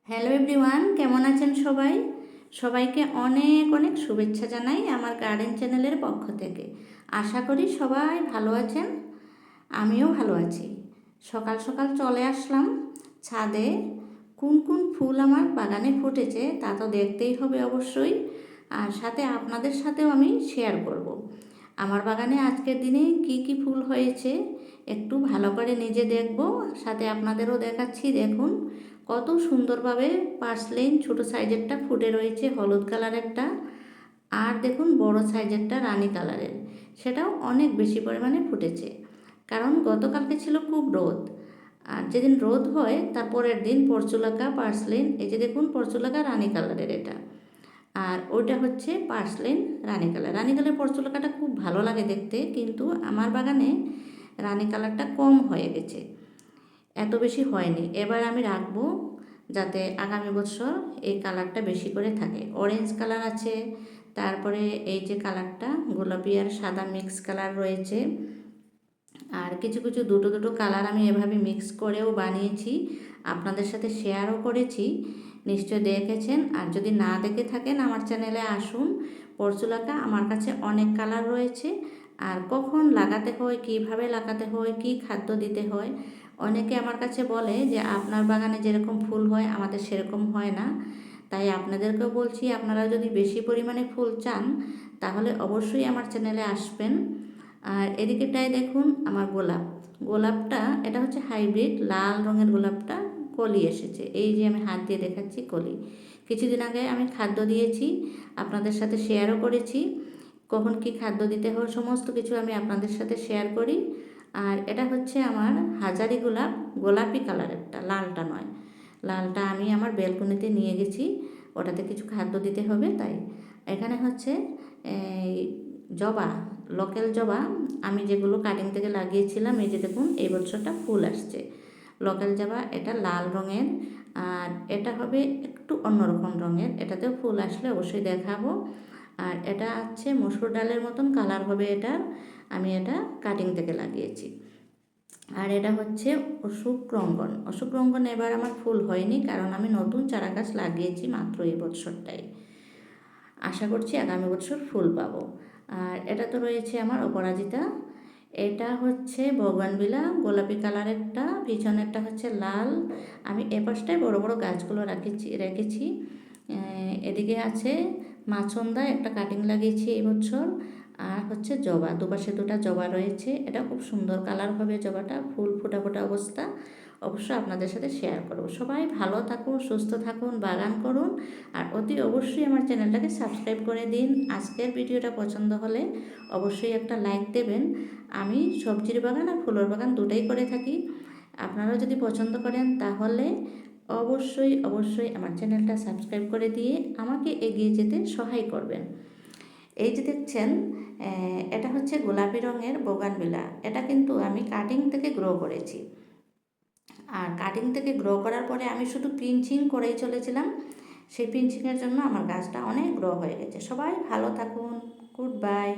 Hello everyone, কেমন আছেন সবাই? সবাইকে অনেক অনেক শুভেচ্ছা জানাই আমার গার্ডেন চ্যানেলের পক্ষ থেকে। আশা করি সবাই ভালো আছেন, আমিও ভালো আছি। সকাল সকাল চলে আসলাম ছাদে। কোন কোন ফুল আমার বাগানে ফুটেছে তা তো দেখতেই হবে অবশ্যই, আর সাথে আপনাদের সাথেও আমি শেয়ার করব। আমার বাগানে আজকের দিনে কি কি ফুল হয়েছে একটু ভালো করে নিজে দেখব, সাথে আপনাদেরও দেখাচ্ছি। দেখুন কত সুন্দরভাবে পার্সলেন ছোটো সাইজেরটা ফুটে রয়েছে, হলুদ কালারেরটা, আর দেখুন বড় সাইজেরটা রানী কালারের, সেটাও অনেক বেশি পরিমাণে ফুটেছে। কারণ গতকালকে ছিল খুব রোদ, আর যেদিন রোদ হয় তার পরের দিন পরচুলাকা পার্সলেন, এই যে দেখুন পরচুলাকা রানী কালারের এটা, আর ওইটা হচ্ছে পার্সলেন রানী কালার। রানী কালার পরচুলাকাটা খুব ভালো লাগে দেখতে, কিন্তু আমার বাগানে রানী কালারটা কম হয়ে গেছে, এত বেশি হয়নি। এবার আমি রাখবো যাতে আগামী বছর এই কালারটা বেশি করে থাকে। অরেঞ্জ কালার আছে, তারপরে এই যে কালারটা গোলাপি আর সাদা মিক্স কালার রয়েছে, আর কিছু কিছু দুটো দুটো কালার আমি এভাবে মিক্স করেও বানিয়েছি, আপনাদের সাথে শেয়ারও করেছি, নিশ্চয় দেখেছেন। আর যদি না দেখে থাকেন আমার চ্যানেলে আসুন। পরচুলাকা আমার কাছে অনেক কালার রয়েছে, আর কখন লাগাতে হয়, কিভাবে লাগাতে হয়, কি খাদ্য দিতে হয়। অনেকে আমার কাছে বলে যে আপনার বাগানে যেরকম ফুল হয় আমাদের সেরকম হয় না, তাই আপনাদেরকেও বলছি আপনারা যদি বেশি পরিমাণে ফুল চান তাহলে অবশ্যই আমার চ্যানেলে আসবেন। আর এদিকেটায় দেখুন আমার গোলাপটা এটা হচ্ছে হাইব্রিড লাল রঙের গোলাপটা, কলি এসেছে, এই যে আমি হাত দিয়ে দেখাচ্ছি কলি। কিছুদিন আগে আমি খাদ্য দিয়েছি, আপনাদের সাথে শেয়ারও করেছি, কখন কি খাদ্য দিতে হয় সমস্ত কিছু আমি আপনাদের সাথে শেয়ার করি। আর এটা হচ্ছে আমার হাজারি গোলাপ, গোলাপি কালারেরটা, লালটা নয়। লালটা আমি আমার বেলকনিতে নিয়ে গেছি, ওটাতে কিছু খাদ্য দিতে হবে তাই। এখানে হচ্ছে এই জবা, লোকাল জবা, আমি যেগুলো কাটিং থেকে লাগিয়েছিলাম, এই যে দেখুন এই বছরটা ফুল আসছে। লোকাল জবা এটা লাল রঙের, আর এটা হবে একটু অন্যরকম রঙের, এটাতেও ফুল আসলে অবশ্যই দেখাবো। আর এটা আছে মসুর ডালের মতন কালার হবে এটার, আমি এটা কাটিং থেকে লাগিয়েছি। আর এটা হচ্ছে অশোক রঙ্গন। অশোক রঙ্গন এবার আমার ফুল হয়নি, কারণ আমি নতুন চারা গাছ লাগিয়েছি মাত্র এই বছরটাই। আশা করছি আগামী বছর ফুল পাবো। আর এটা তো রয়েছে আমার অপরাজিতা, এটা হচ্ছে বগনভিলা গোলাপি কালারেরটা, পিছনেরটা হচ্ছে লাল। আমি এপাশটায় বড় বড় গাছগুলো রেখেছি। এদিকে আছে মাছন্দা, একটা কাটিং লাগিয়েছি এই বছর। আর হচ্ছে জবা, দুপাশে দুটা জবা রয়েছে, এটা খুব সুন্দর কালার হবে জবাটা, ফুল ফোটা ফোটা অবস্থা। অবশ্যই আপনাদের সাথে শেয়ার করব। সবাই ভালো থাকুন, সুস্থ থাকুন, বাগান করুন, আর অতি অবশ্যই আমার চ্যানেলটাকে সাবস্ক্রাইব করে দিন। আজকের ভিডিওটা পছন্দ হলে অবশ্যই একটা লাইক দেবেন। আমি সবজির বাগান আর ফুলের বাগান দুটাই করে থাকি, আপনারাও যদি পছন্দ করেন তাহলে অবশ্যই অবশ্যই আমার চ্যানেলটা সাবস্ক্রাইব করে দিয়ে আমাকে এগিয়ে যেতে সহায় করবেন। এই যে দেখছেন এটা হচ্ছে গোলাপি রঙের বোগানভিলা, এটা কিন্তু আমি কাটিং থেকে গ্রো করেছি। আর কাটিং থেকে গ্রো করার পরে আমি শুধু পিঞ্চিং করেই চলেছিলাম, সেই পিঞ্চিংয়ের জন্য আমার গাছটা অনেক গ্রো হয়ে গেছে। সবাই ভালো থাকুন, গুড বাই।